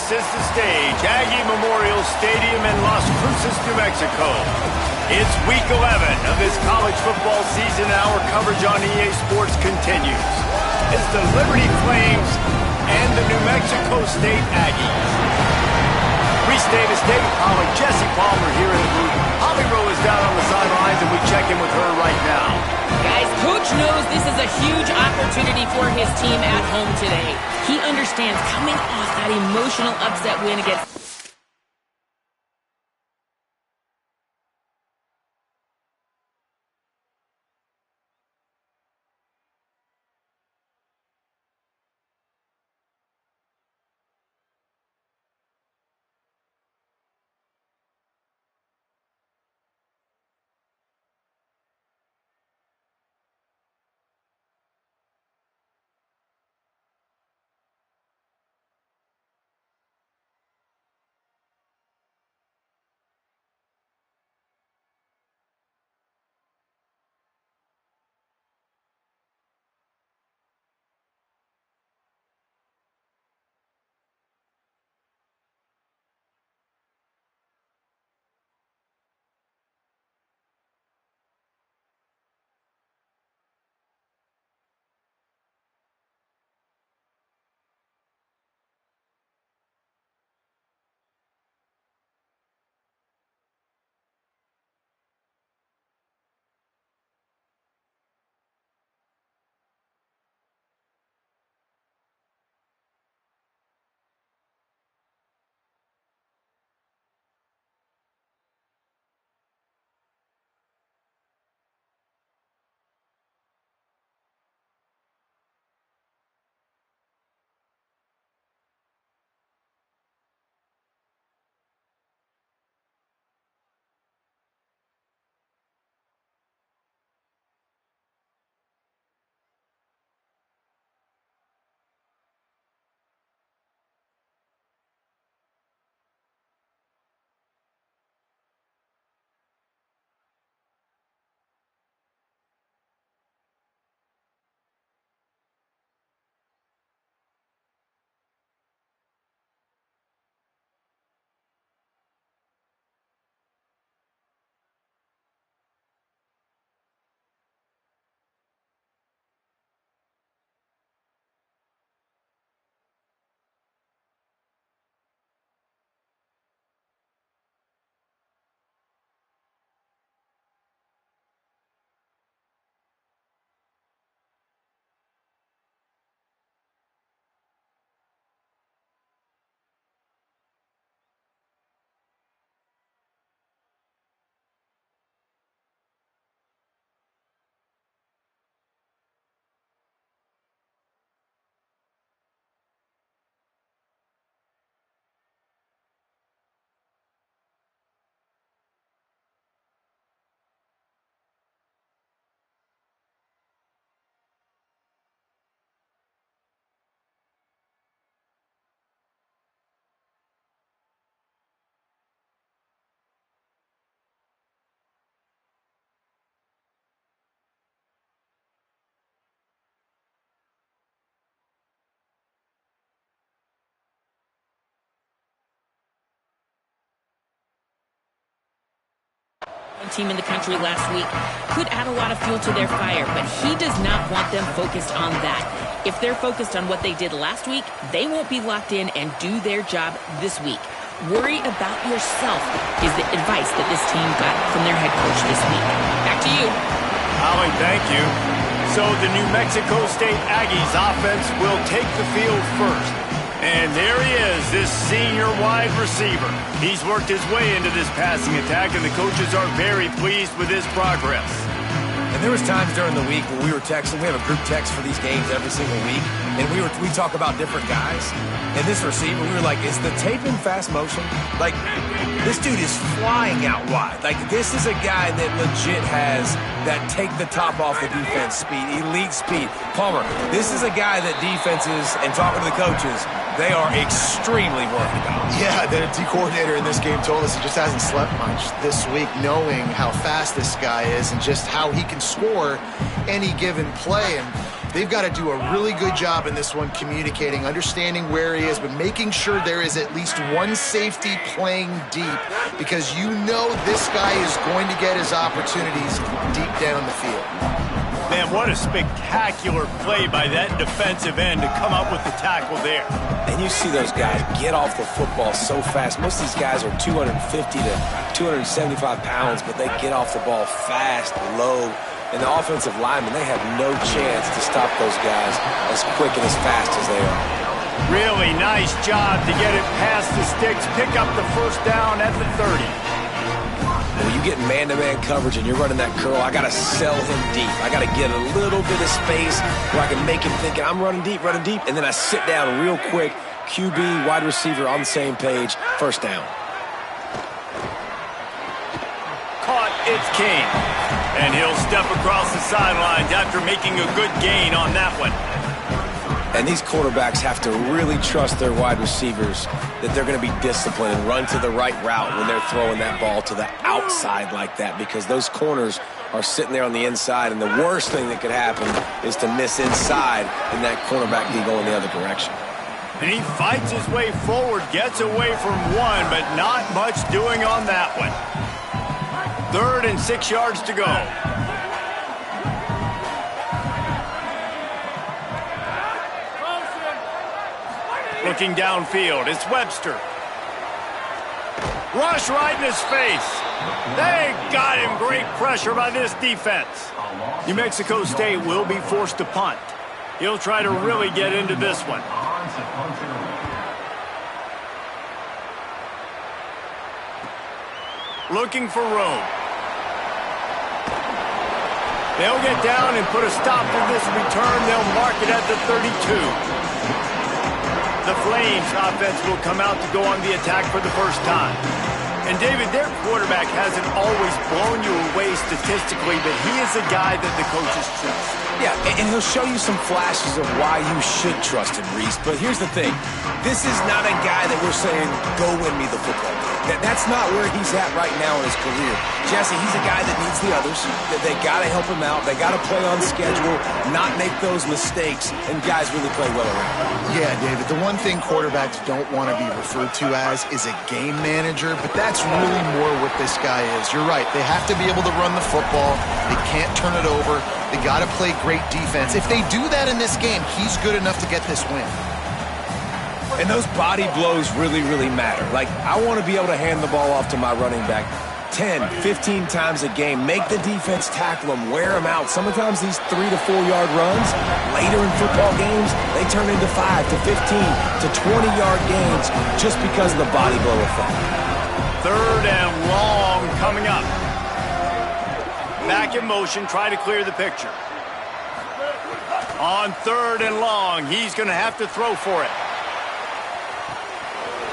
is the stage, Aggie Memorial Stadium in Las Cruces, New Mexico. It's week 11 of this college football season, and our coverage on EA Sports continues. It's the Liberty Flames and the New Mexico State Aggies. Reese Davis, David Pollock, Jesse Palmer here in the booth. Holly Rowe is down on the sidelines, and we check in with her right now. Guys, Coach knows this is a huge opportunity for his team at home today. He understands coming off that emotional upset win against... team in the country last week could add a lot of fuel to their fire, but he does not want them focused on that. If they're focused on what they did last week, they won't be locked in and do their job this week. Worry about yourself is the advice that this team got from their head coach this week. Back to you. Holly, thank you. So the New Mexico State Aggies offense will take the field first. And there he is, this senior wide receiver. He's worked his way into this passing attack, and the coaches are very pleased with his progress. And there was times during the week where we were texting. We have a group text for these games every single week, and we talk about different guys. And this receiver, we were like, is the tape in fast motion? Like, this dude is flying out wide. Like, this is a guy that legit has that take the top off the defense speed, elite speed. Palmer, this is a guy that defenses, and talking to the coaches, they are extremely worried about. Yeah, the D coordinator in this game told us he just hasn't slept much this week, knowing how fast this guy is and just how he can score any given play. And They've got to do a really good job in this one communicating, understanding where he is, but making sure there is at least one safety playing deep, because you know this guy is going to get his opportunities deep down the field. Man, what a spectacular play by that defensive end to come up with the tackle there. And you see those guys get off the football so fast. Most of these guys are 250 to 275 pounds, but they get off the ball fast, low. And the offensive linemen, they have no chance to stop those guys as quick and as fast as they are. Really nice job to get it past the sticks, pick up the first down at the 30. When you get man-to-man coverage and you're running that curl, I got to sell him deep. I got to get a little bit of space where I can make him think I'm running deep, and then I sit down real quick. QB, wide receiver on the same page, first down. Caught, it's King. And he'll step across the sidelines after making a good gain on that one. And these quarterbacks have to really trust their wide receivers that they're going to be disciplined and run to the right route when they're throwing that ball to the outside like that, because those corners are sitting there on the inside, and the worst thing that could happen is to miss inside and that cornerback can go in the other direction. And he fights his way forward, gets away from one, but not much doing on that one. 3rd and 6 yards to go. Looking downfield, it's Webster. Rush right in his face. They got him. Great pressure by this defense. New Mexico State will be forced to punt. He'll try to really get into this one. Looking for room. They'll get down and put a stop to this return. They'll mark it at the 32. The Flames offense will come out to go on the attack for the first time. And David, their quarterback hasn't always blown you away statistically, but he is a guy that the coaches trust. Yeah, and he'll show you some flashes of why you should trust him, Reese. But here's the thing. This is not a guy that we're saying, go win me the football game. That's not where he's at right now in his career. Jesse, he's a guy that needs the others. They got to help him out. They got to play on schedule, not make those mistakes, and guys really play well around. Yeah, David, the one thing quarterbacks don't want to be referred to as is a game manager, but that's really more what this guy is. You're right. They have to be able to run the football. They can't turn it over. They got to play great defense. If they do that in this game, he's good enough to get this win. And those body blows really, really matter. Like, I want to be able to hand the ball off to my running back 10, 15 times a game. Make the defense tackle them, wear them out. Sometimes these 3 to 4 yard runs, later in football games, they turn into 5 to 15 to 20 yard gains just because of the body blow effect. 3rd and long coming up. Back in motion, try to clear the picture. On 3rd and long, he's going to have to throw for it.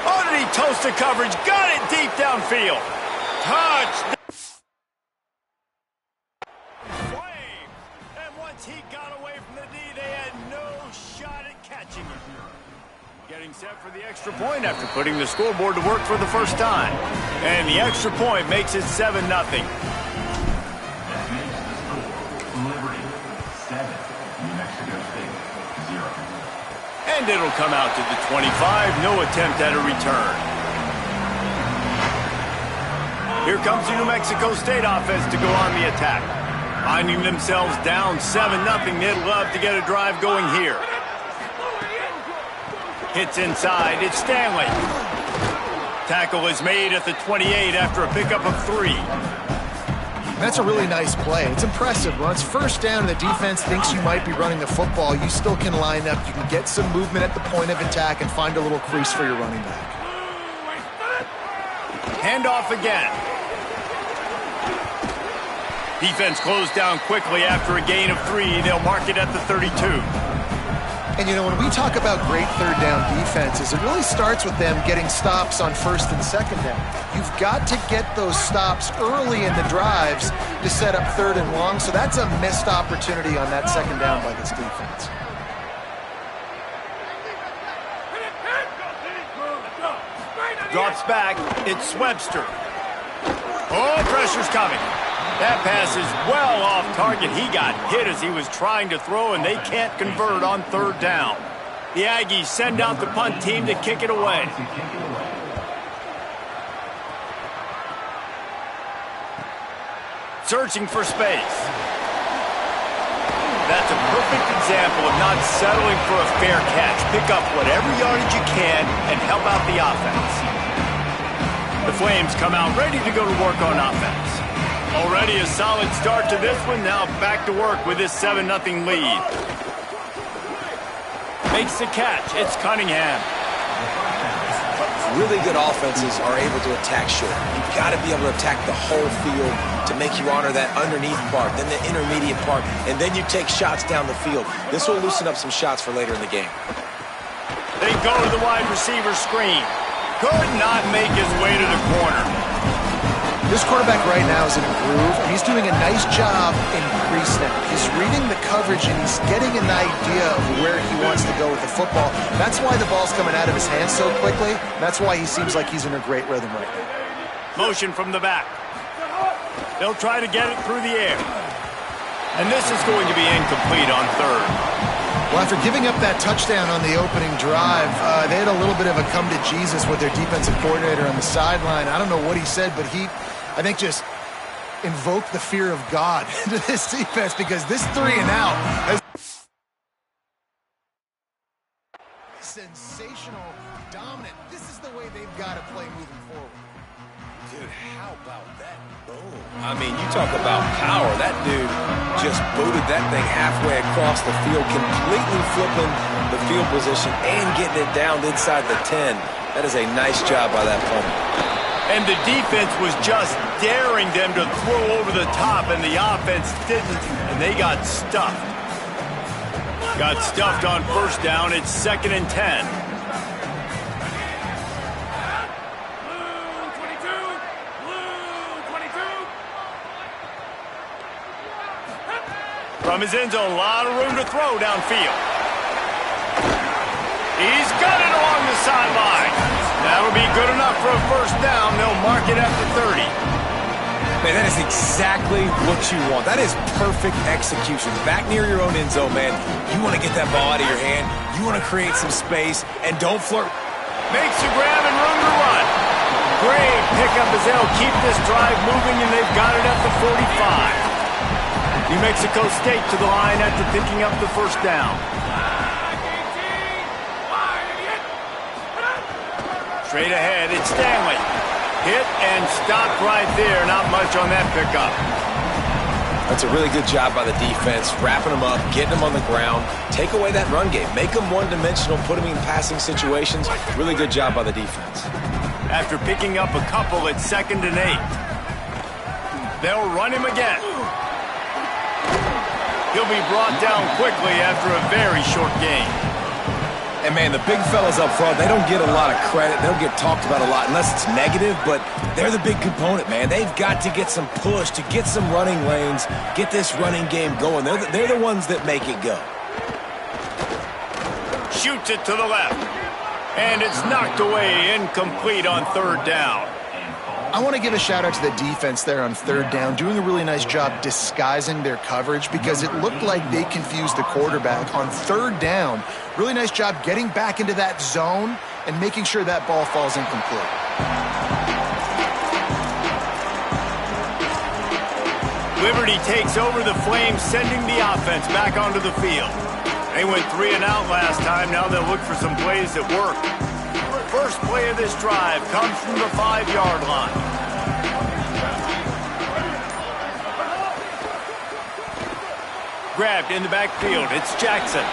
Oh, did he toast the coverage? Got it deep downfield. Touchdown. Flames. And once he got away from the D, they had no shot at catching him. Getting set for the extra point after putting the scoreboard to work for the first time. And the extra point makes it 7-0. And it'll come out to the 25. No attempt at a return. Here comes the New Mexico State offense to go on the attack. Finding themselves down 7-0. They'd love to get a drive going here. Hits inside. It's Stanley. Tackle is made at the 28 after a pickup of 3. That's a really nice play. It's impressive. When it's first down and the defense thinks you might be running the football, you still can line up. You can get some movement at the point of attack and find a little crease for your running back. Handoff again. Defense closed down quickly after a gain of 3. They'll mark it at the 32. And, you know, when we talk about great 3rd down defenses, it really starts with them getting stops on 1st and 2nd down. You've got to get those stops early in the drives to set up 3rd and long, so that's a missed opportunity on that 2nd down by this defense. Drops back. It's Webster. Oh, pressure's coming. That pass is well off target. He got hit as he was trying to throw, and they can't convert on third down. The Aggies send out the punt team to kick it away. Searching for space. That's a perfect example of not settling for a fair catch. Pick up whatever yardage you can and help out the offense. The Flames come out ready to go to work on offense. Already a solid start to this one. Now back to work with this 7-0 lead. Makes the catch. It's Cunningham. Really good offenses are able to attack short. You've got to be able to attack the whole field to make you honor that underneath part, then the intermediate part, and then you take shots down the field. This will loosen up some shots for later in the game. They go to the wide receiver screen. Could not make his way to the corner. This quarterback right now is in a groove, and he's doing a nice job in pre-snap. He's reading the coverage, and he's getting an idea of where he wants to go with the football. That's why the ball's coming out of his hands so quickly. That's why he seems like he's in a great rhythm right now. Motion from the back. They'll try to get it through the air. And this is going to be incomplete on third. Well, after giving up that touchdown on the opening drive, they had a little bit of a come to Jesus with their defensive coordinator on the sideline. I don't know what he said, but he, I think, just invoked the fear of God into this defense, because this 3-and-out has sensational, dominant. This is the way they've got to play moving forward. Dude, how about that boom? I mean, you talk about power. That dude just booted that thing halfway across the field, completely flipping the field position and getting it down inside the 10. That is a nice job by that punter. And the defense was just daring them to throw over the top, and the offense didn't, and they got stuffed. Got stuffed on first down. It's 2nd and 10. From his end zone, a lot of room to throw downfield. He's got it along the sideline. That'll be good enough for a first down. They'll mark it at the 30. Man, that is exactly what you want. That is perfect execution. Back near your own end zone, man. You want to get that ball out of your hand. You want to create some space, and don't flirt. Makes the grab and room to run. Great pickup as they'll keep this drive moving, and they've got it at the 45. New Mexico State to the line after picking up the first down. Straight ahead, it's Stanley. Hit and stopped right there. Not much on that pickup. That's a really good job by the defense, wrapping them up, getting them on the ground, take away that run game, make them one-dimensional, put them in passing situations. Really good job by the defense. After picking up a couple, it's 2nd and 8. They'll run him again. He'll be brought down quickly after a very short game. And, man, the big fellas up front, they don't get a lot of credit. They'll get talked about a lot unless it's negative, but they're the big component, man. They've got to get some push, to get some running lanes, get this running game going. They're the ones that make it go. Shoots it to the left. And it's knocked away, incomplete on third down. I want to give a shout-out to the defense there on third down, doing a really nice job disguising their coverage, because it looked like they confused the quarterback on third down. Really nice job getting back into that zone and making sure that ball falls incomplete. Liberty takes over the Flames, sending the offense back onto the field. They went 3-and-out last time. Now they'll look for some plays that work. First play of this drive comes from the 5-yard line. Grabbed in the backfield. It's Jackson.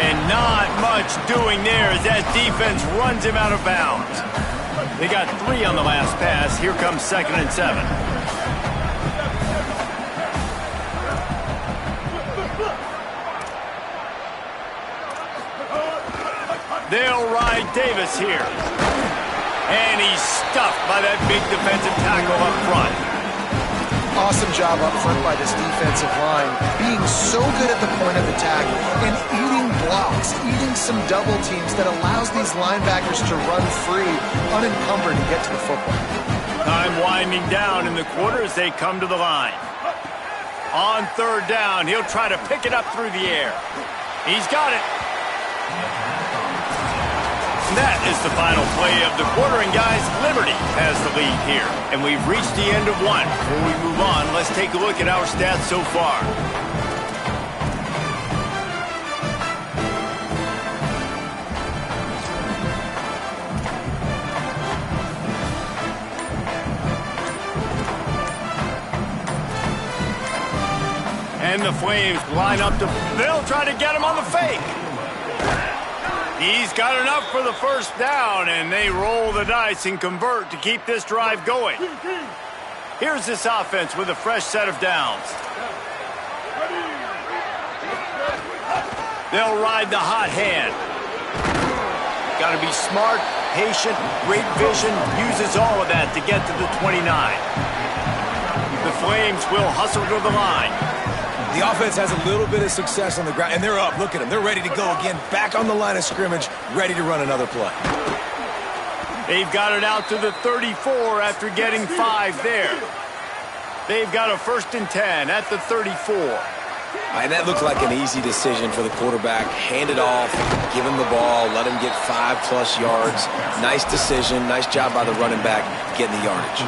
And not much doing there as that defense runs him out of bounds. They got 3 on the last pass. Here comes 2nd and 7. They'll ride Davis here. And he's stuffed by that big defensive tackle up front. Awesome job up front by this defensive line, being so good at the point of attack and eating blocks, eating some double teams that allows these linebackers to run free, unencumbered, and get to the football. Time winding down in the quarter as they come to the line. On third down, he'll try to pick it up through the air. He's got it. That is the final play of the quarter, and guys, Liberty has the lead here. And we've reached the end of one. Before we move on, let's take a look at our stats so far. And the Flames line up to... They'll try to get him on the fake. He's got enough for the first down, and they roll the dice and convert to keep this drive going. Here's this offense with a fresh set of downs. They'll ride the hot hand. Got to be smart, patient, great vision, uses all of that to get to the 29. The Flames will hustle to the line. The offense has a little bit of success on the ground, and they're up. Look at them. They're ready to go again, back on the line of scrimmage, ready to run another play. They've got it out to the 34 after getting 5 there. They've got a 1st and 10 at the 34. And that looked like an easy decision for the quarterback. Hand it off, give him the ball, let him get 5+ yards. Nice decision. Nice job by the running back getting the yardage.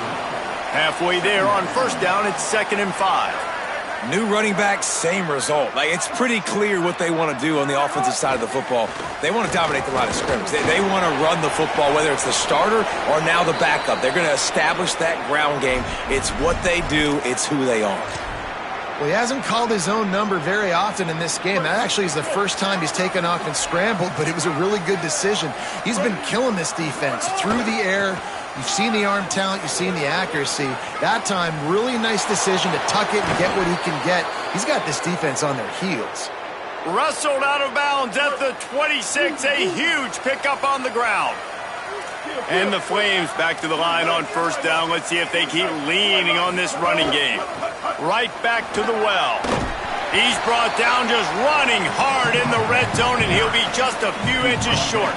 Halfway there on 1st down, it's 2nd and 5. New running back, same result. Like, it's pretty clear what they want to do on the offensive side of the football. They want to dominate the line of scrimmage. They want to run the football, whether it's the starter or now the backup. They're going to establish that ground game. It's what they do. It's who they are. Well, he hasn't called his own number very often in this game. That actually is the first time he's taken off and scrambled, but it was a really good decision. He's been killing this defense through the air. You've seen the arm talent, you've seen the accuracy. That time, really nice decision to tuck it and get what he can get. He's got this defense on their heels. Wrestled out of bounds at the 26, a huge pickup on the ground. And the Flames back to the line on 1st down. Let's see if they keep leaning on this running game. Right back to the well. He's brought down just running hard in the red zone, and he'll be just a few inches short.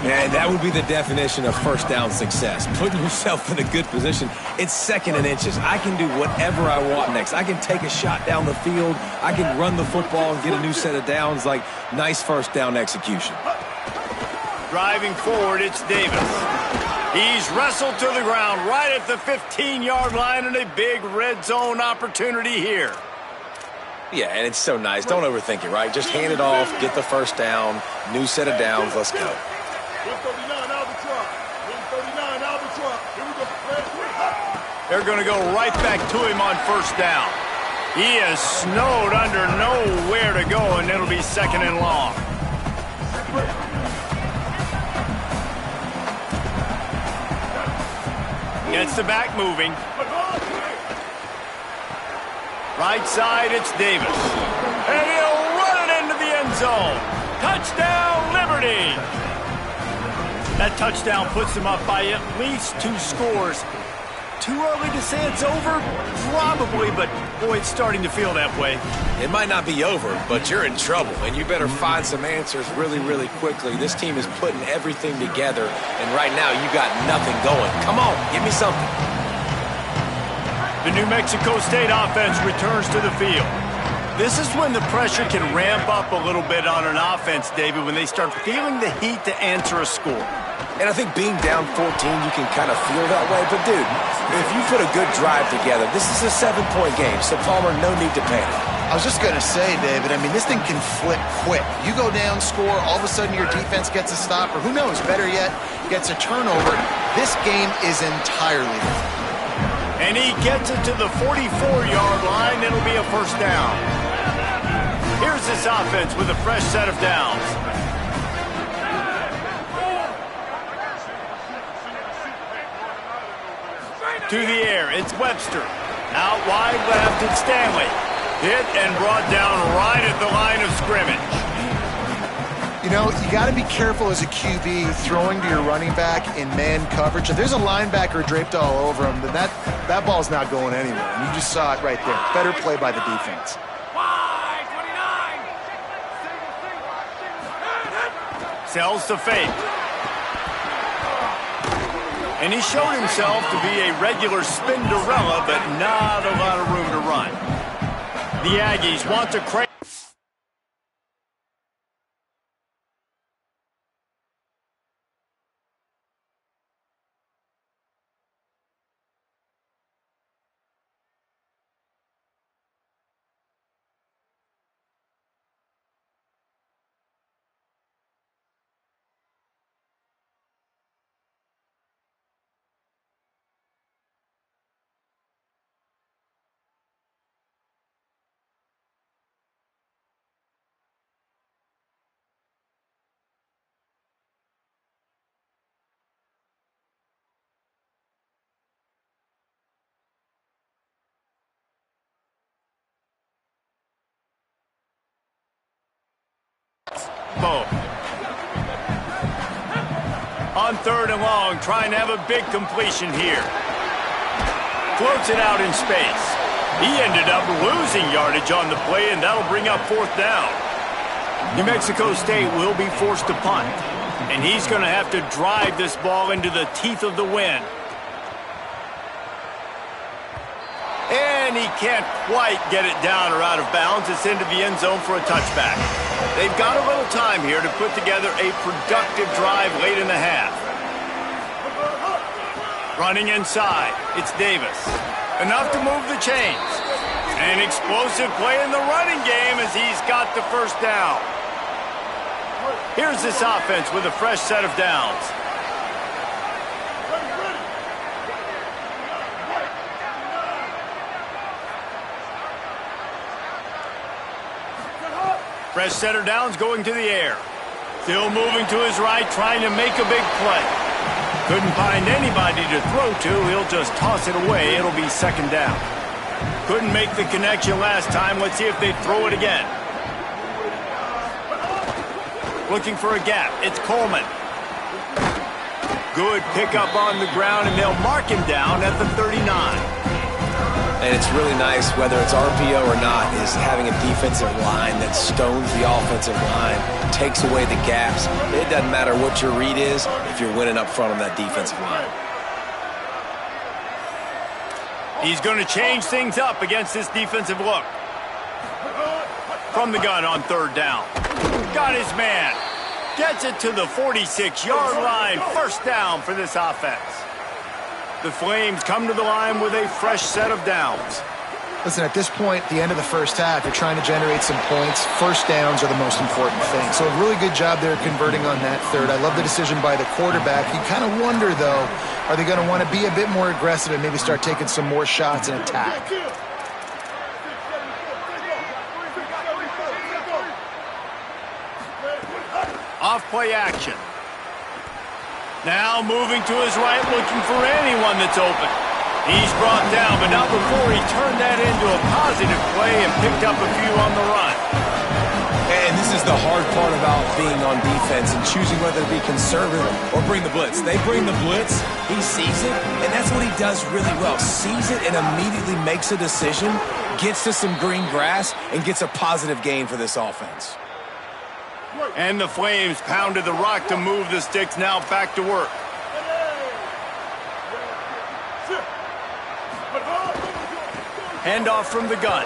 And that would be the definition of 1st down success. Putting yourself in a good position. It's 2nd and inches. I can do whatever I want next. I can take a shot down the field. I can run the football and get a new set of downs. Like, nice 1st down execution. Driving forward, it's Davis. He's wrestled to the ground right at the 15-yard line, and a big red zone opportunity here. Yeah, and it's so nice. Don't overthink it, right? Just hand it off, get the 1st down, new set of downs, let's go. 139 Albatross. 139 Albatross. Here we go. They're going to go right back to him on 1st down. He is snowed under, nowhere to go, and it'll be 2nd and long. Gets the back moving. Right side, it's Davis. And he'll run it into the end zone. Touchdown, Liberty! That touchdown puts them up by at least 2 scores. Too early to say it's over? Probably, but boy, it's starting to feel that way. It might not be over, but you're in trouble, and you better find some answers really, really quickly. This team is putting everything together, and right now you got nothing going. Come on, give me something. The New Mexico State offense returns to the field. This is when the pressure can ramp up a little bit on an offense, David, when they start feeling the heat to answer a score. And I think being down 14, you can kind of feel that way. But, dude, if you put a good drive together, this is a 7-point game. So, Palmer, no need to panic. I was just going to say, David, I mean, this thing can flip quick. You go down, score, all of a sudden your defense gets a stop, or who knows, better yet, gets a turnover. This game is entirely different. And he gets it to the 44-yard line. It'll be a 1st down. Here's this offense with a fresh set of downs. To the air, it's Webster. Out wide left, it's Stanley. Hit and brought down right at the line of scrimmage. You know, you got to be careful as a QB throwing to your running back in man coverage. If there's a linebacker draped all over him, then that ball's not going anywhere. And you just saw it right there. Better play by the defense. Sells to fake. And he showed himself to be a regular Spinderella, but not a lot of room to run. The Aggies want to create. On 3rd and long, trying to have a big completion here. Floats it out in space. He ended up losing yardage on the play, and that'll bring up 4th down. New Mexico State will be forced to punt, and he's going to have to drive this ball into the teeth of the wind. And he can't quite get it down or out of bounds. It's into the end zone for a touchback. They've got a little time here to put together a productive drive late in the half. Running inside, it's Davis. Enough to move the chains. An explosive play in the running game as he's got the 1st down. Here's this offense with a fresh set of downs. Fresh set of downs going to the air. Still moving to his right, trying to make a big play. Couldn't find anybody to throw to. He'll just toss it away. It'll be 2nd down. Couldn't make the connection last time. Let's see if they throw it again. Looking for a gap. It's Coleman. Good pickup on the ground, and they'll mark him down at the 39. And it's really nice, whether it's RPO or not, is having a defensive line that stones the offensive line, takes away the gaps. It doesn't matter what your read is if you're winning up front on that defensive line. He's going to change things up against this defensive look. From the gun on 3rd down. Got his man. Gets it to the 46-yard line. 1st down for this offense. The Flames come to the line with a fresh set of downs. Listen, at this point, the end of the 1st half, you're trying to generate some points. 1st downs are the most important thing. So a really good job there converting on that 3rd. I love the decision by the quarterback. You kind of wonder, though, are they going to want to be a bit more aggressive and maybe start taking some more shots and attack? Off-play action. Now moving to his right, looking for anyone that's open. He's brought down, but not before he turned that into a positive play and picked up a few on the run. And this is the hard part about being on defense and choosing whether to be conservative or bring the blitz. They bring the blitz, he sees it, and that's what he does really well. Sees it and immediately makes a decision, gets to some green grass, and gets a positive gain for this offense. And the Flames pounded the rock to move the sticks, now back to work. Handoff from the gun.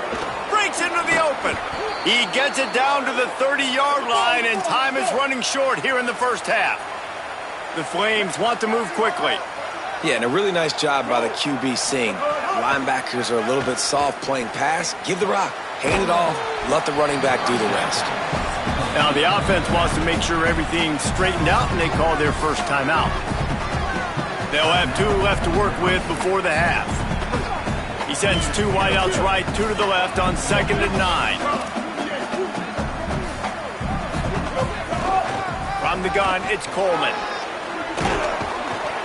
Breaks into the open. He gets it down to the 30-yard line, and time is running short here in the 1st half. The Flames want to move quickly. Yeah, and a really nice job by the QB seeing. Linebackers are a little bit soft playing pass. Give the rock. Hand it off. Let the running back do the rest. Now the offense wants to make sure everything's straightened out, and they call their 1st timeout. They'll have 2 left to work with before the half. He sends 2 wideouts right, 2 to the left on 2nd and 9. From the gun, it's Coleman.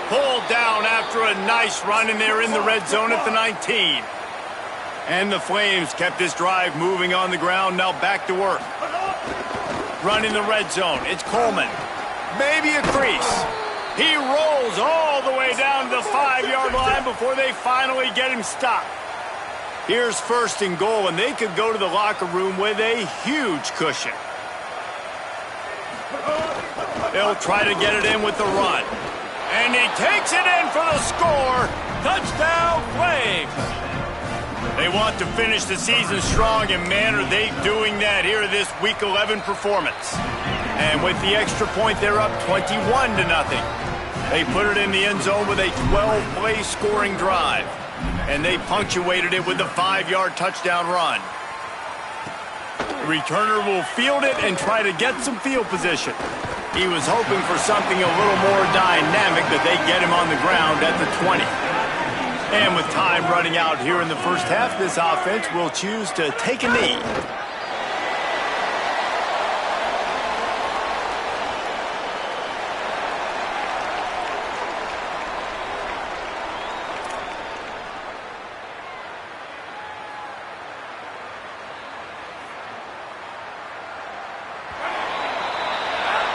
Pulled down after a nice run, and they're in the red zone at the 19. And the Flames kept this drive moving on the ground, now back to work. Run in the red zone. It's Coleman. Maybe a crease. He rolls all the way down to the 5-yard line before they finally get him stopped. Here's 1st and goal, and they could go to the locker room with a huge cushion. They'll try to get it in with the run. And he takes it in for the score. Touchdown, Flames. They want to finish the season strong, and man, are they doing that here in this Week 11 performance. And with the extra point, they're up 21-0. They put it in the end zone with a 12-play scoring drive, and they punctuated it with a 5-yard touchdown run. The returner will field it and try to get some field position. He was hoping for something a little more dynamic, but they get him on the ground at the 20. And with time running out here in the first half, this offense will choose to take a knee.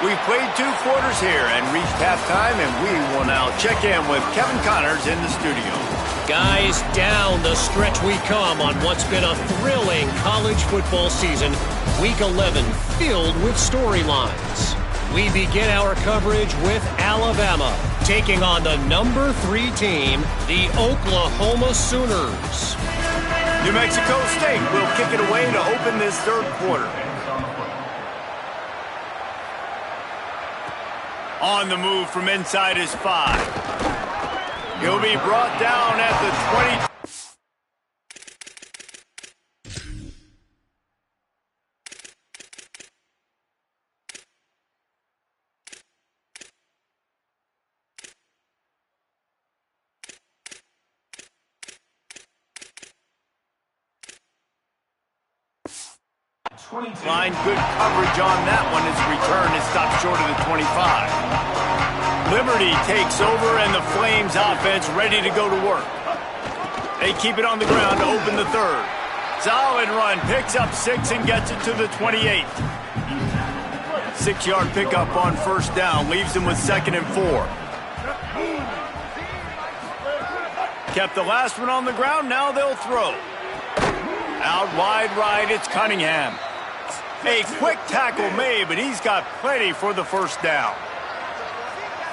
We've played 2 quarters here and reached halftime, and we will now check in with Kevin Connors in the studio. Guys, down the stretch we come on what's been a thrilling college football season. Week 11 filled with storylines. We begin our coverage with Alabama taking on the number 3 team, the Oklahoma Sooners. New Mexico State will kick it away to open this third quarter. On the move from inside his 5. He'll be brought down at the 20. Line, good coverage on that one. His return is stopped short of the 25. Liberty takes over, and the Flames offense ready to go to work. They keep it on the ground to open the third. Solid run, picks up 6 and gets it to the 28. 6-yard pickup on first down, leaves him with 2nd and 4. Kept the last one on the ground, now they'll throw. Out wide right, it's Cunningham. A quick tackle made, but he's got plenty for the first down.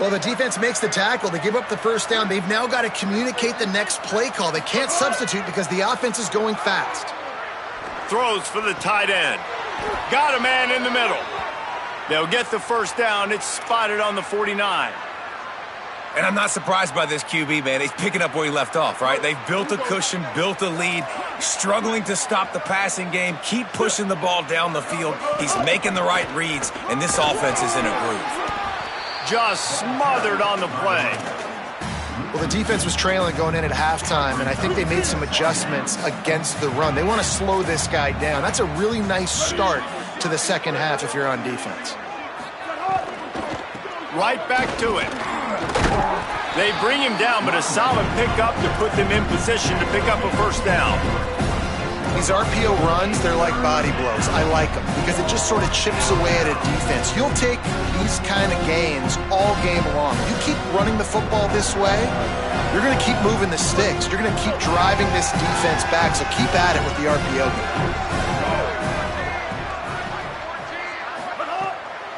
Well, the defense makes the tackle. They give up the first down. They've now got to communicate the next play call. They can't substitute because the offense is going fast. Throws for the tight end. Got a man in the middle. They'll get the first down. It's spotted on the 49. And I'm not surprised by this QB, man. He's picking up where he left off, right? They've built a cushion, built a lead, struggling to stop the passing game, keep pushing the ball down the field. He's making the right reads, and this offense is in a groove. Just smothered on the play. Well, the defense was trailing going in at halftime, and I think they made some adjustments against the run. They want to slow this guy down. That's a really nice start to the second half if you're on defense. Right back to it. They bring him down, but a solid pickup to put them in position to pick up a first down. These RPO runs, they're like body blows. I like them because it just sort of chips away at a defense. You'll take these kind of gains all game long. You keep running the football this way, you're going to keep moving the sticks. You're going to keep driving this defense back, so keep at it with the RPO game.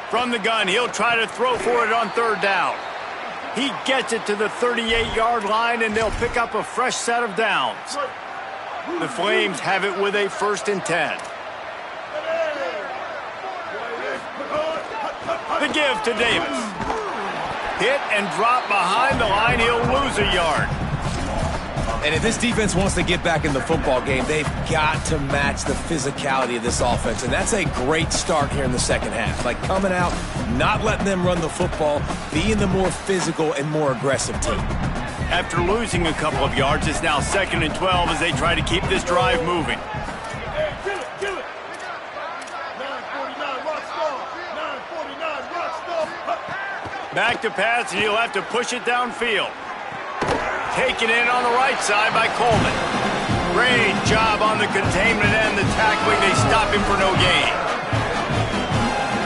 From the gun, he'll try to throw for it on third down. He gets it to the 38-yard line, and they'll pick up a fresh set of downs. The Flames have it with a 1st and 10. The give to Davis. Hit and drop behind the line. He'll lose a yard. And if this defense wants to get back in the football game, they've got to match the physicality of this offense. And that's a great start here in the second half. Like coming out, not letting them run the football, being the more physical and more aggressive team. After losing a couple of yards, it's now 2nd and 12 as they try to keep this drive moving. Hey, kill it. 949, rock star. 949, rock star. Back to pass, and he'll have to push it downfield. Taken in on the right side by Coleman. Great job on the containment and the tackling. They stop him for no gain.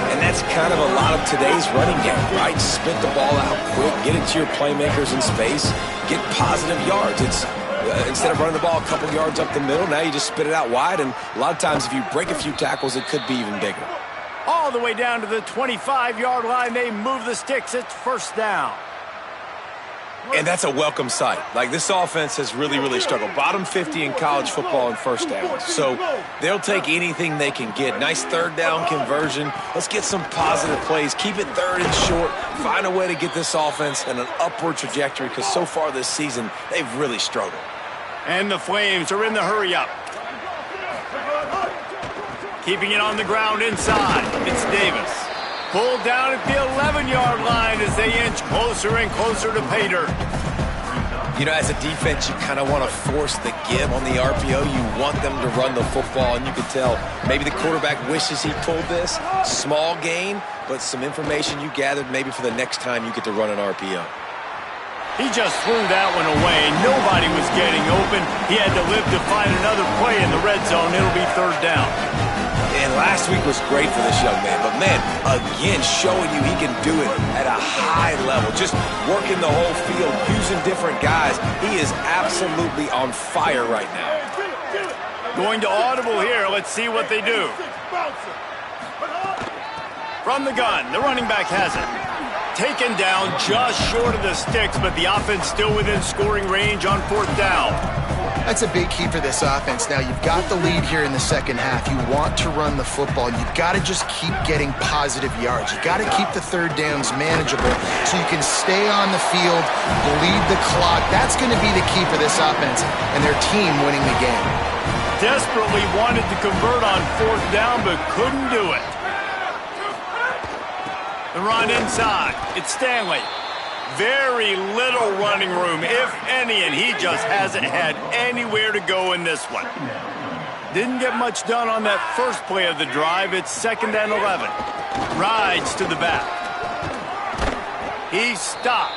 And that's kind of a lot of today's running game, right? Spit the ball out quick, get it to your playmakers in space, get positive yards. It's instead of running the ball a couple yards up the middle, now you just spit it out wide, and a lot of times if you break a few tackles, it could be even bigger. All the way down to the 25-yard line, they move the sticks. It's first down. And that's a welcome sight. Like, this offense has really, really struggled. Bottom 50 in college football in first downs. So they'll take anything they can get. Nice third down conversion. Let's get some positive plays. Keep it third and short. Find a way to get this offense in an upward trajectory, because so far this season, they've really struggled. And the Flames are in the hurry-up. Keeping it on the ground inside. It's Davis. Pulled down at the 11-yard line as they inch closer and closer to pay dirt. You know, as a defense, you kind of want to force the give on the RPO. You want them to run the football, and you can tell maybe the quarterback wishes he pulled this. Small gain, but some information you gathered maybe for the next time you get to run an RPO. He just threw that one away. Nobody was getting open. He had to live to find another play in the red zone. It'll be third down. And last week was great for this young man. But, man, again, showing you he can do it at a high level. Just working the whole field, using different guys. He is absolutely on fire right now. Going to audible here. Let's see what they do. From the gun, the running back has it. Taken down just short of the sticks, but the offense still within scoring range on fourth down. That's a big key for this offense. Now, you've got the lead here in the second half. You want to run the football. You've got to just keep getting positive yards. You've got to keep the third downs manageable so you can stay on the field, bleed the clock. That's going to be the key for this offense and their team winning the game. Desperately wanted to convert on fourth down, but couldn't do it. The run inside. It's Stanley. Very little running room, if any, and he just hasn't had anywhere to go in this one. Didn't get much done on that first play of the drive. It's 2nd and 11. Rides to the back. He's stopped.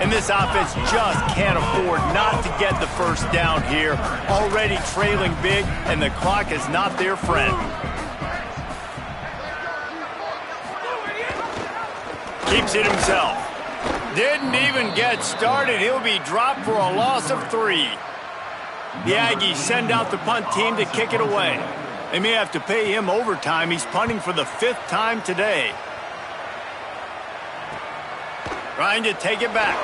And this offense just can't afford not to get the first down here. Already trailing big, and the clock is not their friend. Keeps it himself. Didn't even get started. He'll be dropped for a loss of 3. The Aggies send out the punt team to kick it away. They may have to pay him overtime. He's punting for the 5th time today. Trying to take it back.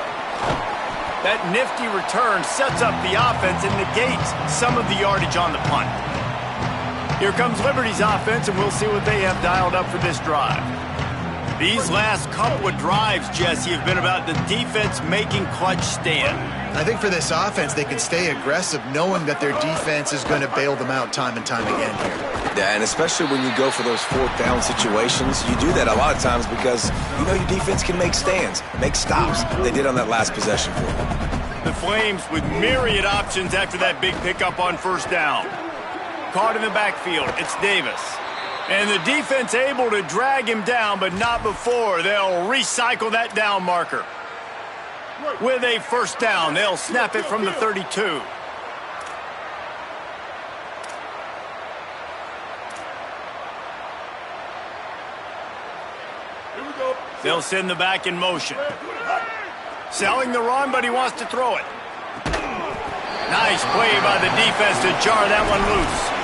That nifty return sets up the offense and negates some of the yardage on the punt. Here comes Liberty's offense, and we'll see what they have dialed up for this drive. These last couple of drives, Jesse, have been about the defense making clutch stand. I think for this offense, they can stay aggressive knowing that their defense is going to bail them out time and time again here. Yeah, and especially when you go for those fourth down situations, you do that a lot of times because you know your defense can make stands, make stops. They did on that last possession for them. The Flames with myriad options after that big pickup on first down. Caught in the backfield, it's Davis. And the defense able to drag him down, but not before. They'll recycle that down marker. With a first down, they'll snap it from the 32. They'll send the back in motion. Selling the run, but he wants to throw it. Nice play by the defense to jar that one loose.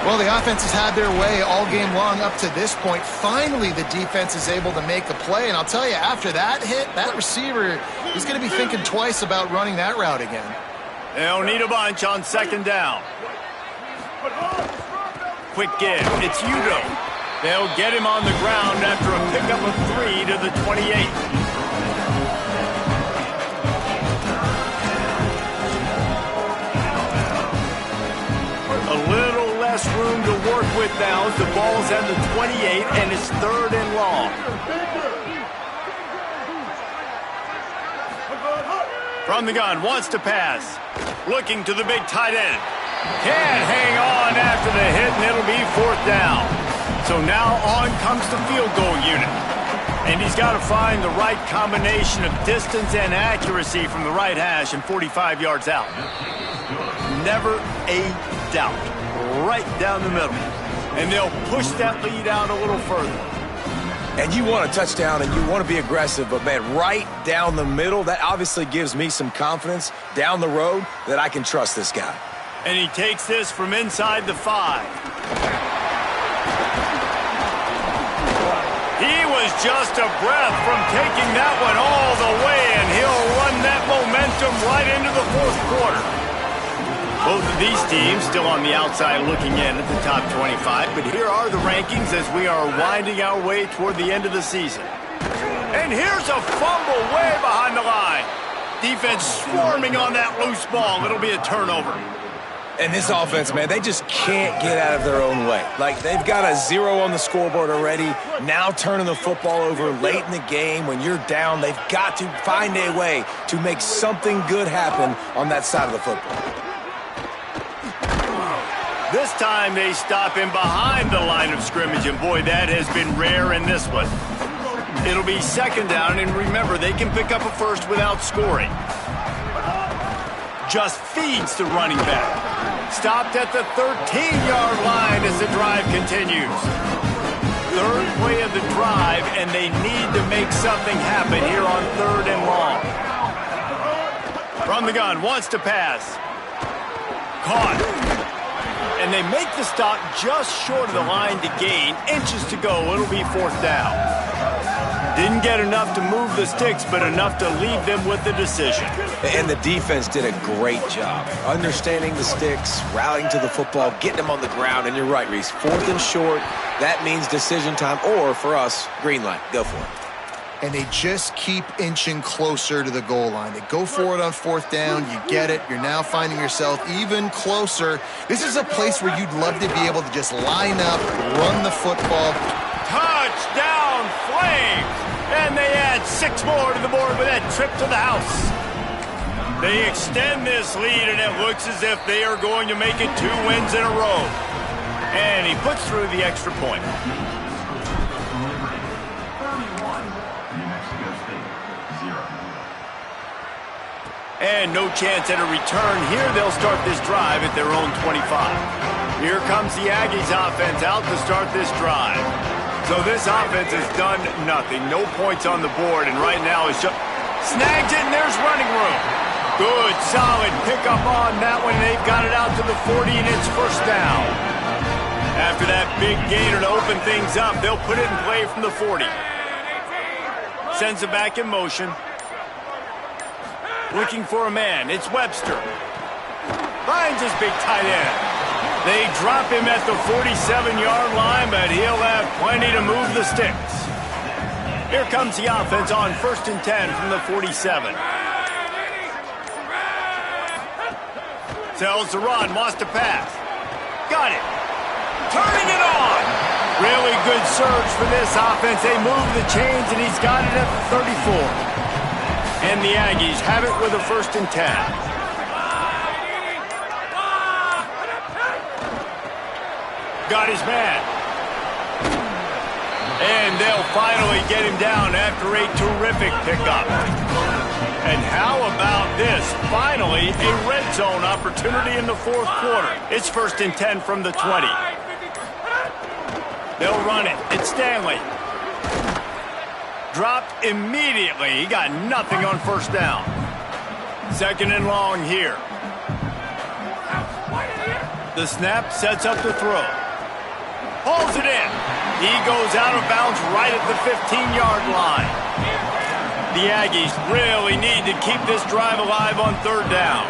Well, the offense has had their way all game long up to this point. Finally, the defense is able to make a play. And I'll tell you, after that hit, that receiver is going to be thinking twice about running that route again. They'll need a bunch on 2nd down. Quick give. It's Udo. They'll get him on the ground after a pickup of 3 to the 28. A little less room to work with now as the ball's at the 28 and it's 3rd and long. From the gun, wants to pass. Looking to the big tight end. Can't hang on after the hit, and it'll be 4th down. So now on comes the field goal unit. And he's got to find the right combination of distance and accuracy from the right hash and 45 yards out. Never a doubt. Right down the middle. And they'll push that lead out a little further. And you want a touchdown and you want to be aggressive, but, man, right down the middle, that obviously gives me some confidence down the road that I can trust this guy. And he takes this from inside the 5. He was just a breath from taking that one all the way quarter. Both of these teams still on the outside looking in at the top 25, but here are the rankings as we are winding our way toward the end of the season. And here's a fumble way behind the line. Defense swarming on that loose ball. It'll be a turnover. And this offense, man, they just can't get out of their own way. Like, they've got a 0 on the scoreboard already. Now turning the football over late in the game when you're down, they've got to find a way to make something good happen on that side of the football. This time they stop him behind the line of scrimmage, and boy, that has been rare in this one. It'll be second down, and remember, they can pick up a first without scoring. Just feeds the running back. Stopped at the 13-yard line as the drive continues. Third play of the drive, and they need to make something happen here on 3rd and long. From the gun, wants to pass. Caught. And they make the stop just short of the line to gain. Inches to go. It'll be 4th down. Didn't get enough to move the sticks, but enough to leave them with the decision. And the defense did a great job. Understanding the sticks, rallying to the football, getting them on the ground. And you're right, Reese. 4th and short, that means decision time. Or, for us, green light. Go for it. And they just keep inching closer to the goal line. They go for it on 4th down. You get it. You're now finding yourself even closer. This is a place where you'd love to be able to just line up, run the football. Touchdown, Flames! And they add 6 more to the board with that trip to the house. They extend this lead, and it looks as if they are going to make it 2 wins in a row. And he puts through the extra point. And no chance at a return here. They'll start this drive at their own 25. Here comes the Aggies offense out to start this drive. So this offense has done nothing. No points on the board, and right now is just snags it, and there's running room. Good, solid pickup on that one. They've got it out to the 40, and it's 1st down. After that big gainer to open things up, they'll put it in play from the 40. Sends it back in motion. Looking for a man. It's Webster. Finds his big tight end. They drop him at the 47-yard line, but he'll have plenty to move the sticks. Here comes the offense on 1st and 10 from the 47. Tells the run, wants to pass. Got it. Turning it on. Really good surge for this offense. They move the chains, and he's got it at the 34. And the Aggies have it with a 1st and 10. Got his man. And they'll finally get him down after a terrific pickup. And how about this? Finally, a red zone opportunity in the 4th quarter. It's 1st and 10 from the 20. They'll run it. It's Stanley. Dropped immediately. He got nothing on 1st down. 2nd and long here. The snap sets up the throw. Pulls it in. He goes out of bounds right at the 15-yard line. The Aggies really need to keep this drive alive on 3rd down.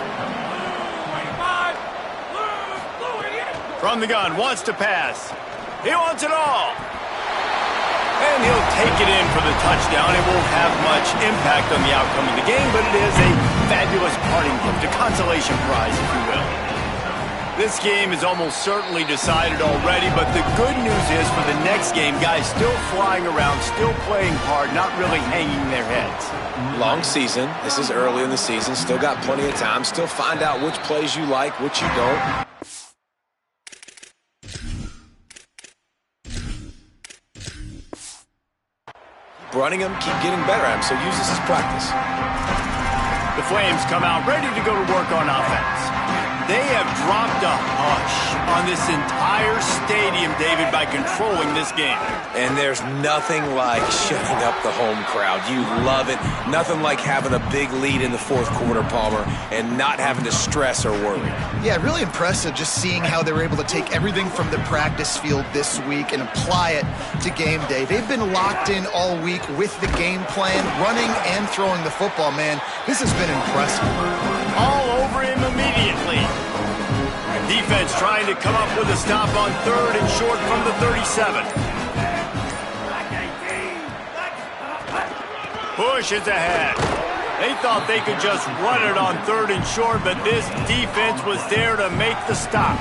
From the gun, wants to pass. He wants it all. And he'll take it in for the touchdown. It won't have much impact on the outcome of the game, but it is a fabulous parting gift, a consolation prize, if you will. This game is almost certainly decided already, but the good news is for the next game, guys still flying around, still playing hard, not really hanging their heads. Long season. This is early in the season. Still got plenty of time. Still find out which plays you like, which you don't. Running them, keep getting better at them, so use this as practice. The Flames come out ready to go to work on offense. They have dropped a hush on this entire stadium, David, by controlling this game. And there's nothing like shutting up the home crowd. You love it. Nothing like having a big lead in the fourth quarter, Palmer, and not having to stress or worry. Yeah, really impressive just seeing how they were able to take everything from the practice field this week and apply it to game day. They've been locked in all week with the game plan, running and throwing the football, man. This has been impressive. All over him immediately. Defense trying to come up with a stop on 3rd and short from the 37. Push is ahead. They thought they could just run it on 3rd and short, but this defense was there to make the stop.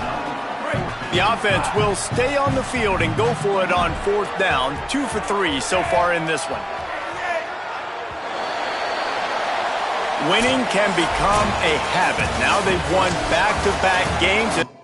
The offense will stay on the field and go for it on 4th down. 2 for 3 so far in this one. Winning can become a habit. Now they've won back-to-back games.